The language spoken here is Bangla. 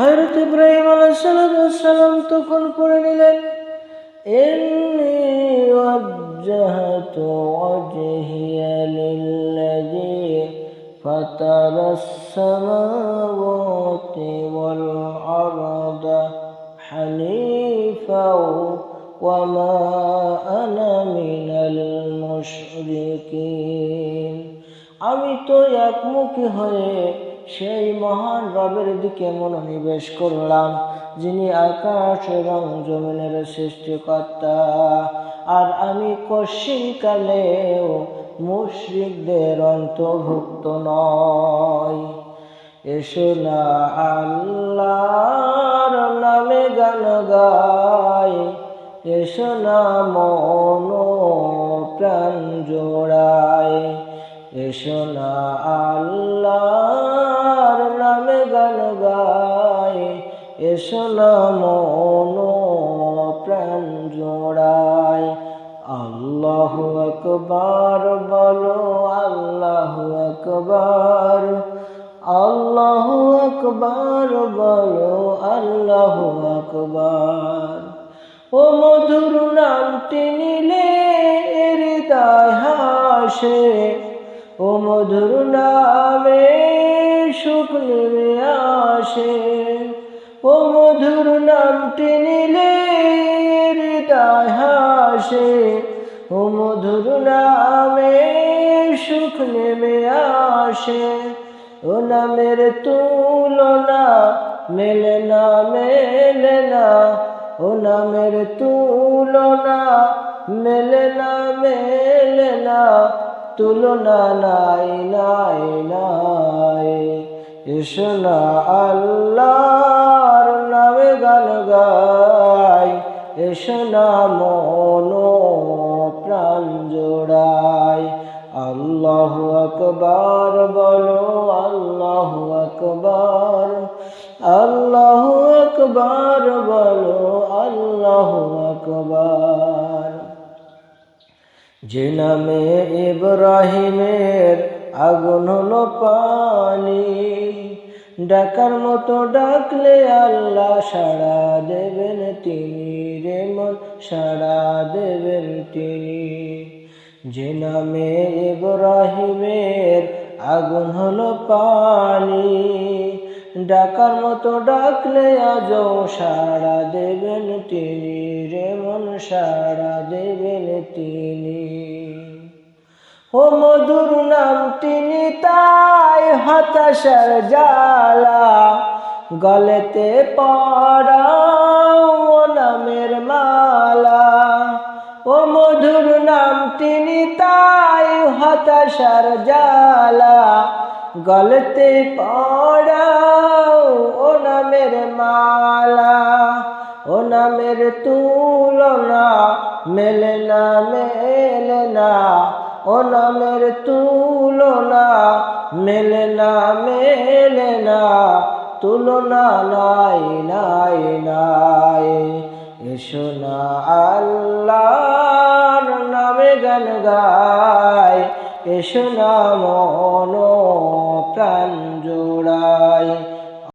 হযরত ইব্রাহিম আলাইহিস সালাম তখন পড়ে নিলেন, ইন্নী ওয়াজ্জাহতু ওয়াজহিয়া লিল্লাযী ফাতারাস সামাওয়াতি ওয়াল আরদা হানিফাও ওয়া মা আনা মিনাল মুশরিকিন। আমি তো একমুখী হয়ে সেই মহান রবের দিকে মনোনিবেশ করলাম, যিনি আকাশ এবং জমিনের সৃষ্টিকর্তা, আর আমি কশিনকালেও মুশরিকদের অন্তর্ভুক্ত নয়। এসো না আল্লাহর নামে গান গাই, এসো না মন প্রাণ জোড়াই, এসো না আল্লাহর নামে গান গাই, এসো না মন প্রাণ জোড়াই। আল্লাহু আকবার বলো, আল্লাহু আকবার, আল্লাহু আকবার বলো, আল্লাহু আকবার। ও মধুর নামটি নিলে হৃদয় হাসে, ও মধুর নামে সুখ নেমে আসে, ও মধুর নামটি নিলে হৃদয় হাসে, ও মধুর নামে সুখ নেমে আসে। ও নামের তুলনা মেলে না, মেলে না, ও নামের তুলনা মেলে না, মেলে না, তুলনা নাই নাই নাই। এসো না আল্লাহর নামে গান গাই, এসো না মন প্রাণ জোড়াই। আল্লাহু আকবার বলো, আল্লাহু আকবার, আল্লাহু আকবার বলো, আল্লাহু আকবার। যে নামে ইব্রাহিমের আগুন হলো পানি, ডাকার মতো ডাকলে আল্লাহ সাড়া দেবেন তিনি, রে মন সাড়া দেবেন তিনি। যে নামে ইব্রাহিমের আগুন হলো পানি, ডাকার মতো ডাকলে আজও সাড়া দেবেন তিনি, রে মন সাড়া দেবেন তিনি। ও মধুর নাম তিনি, তাই হতাশার জ্বালা গলেতে পরাও ও নামের মালা। ও মধুর নাম তিনি, তাই হতাশার জ্বালা গলতে পরাও ও নামের মালা। ও নামের তুলনা মেলে না, মেলে না, ও নামের তুলনা মেলে না, মেলে না, তুলনা নাই নাই নাই। এসো না আল্লাহর নামে গান গাই, এসো না মন প্রাণ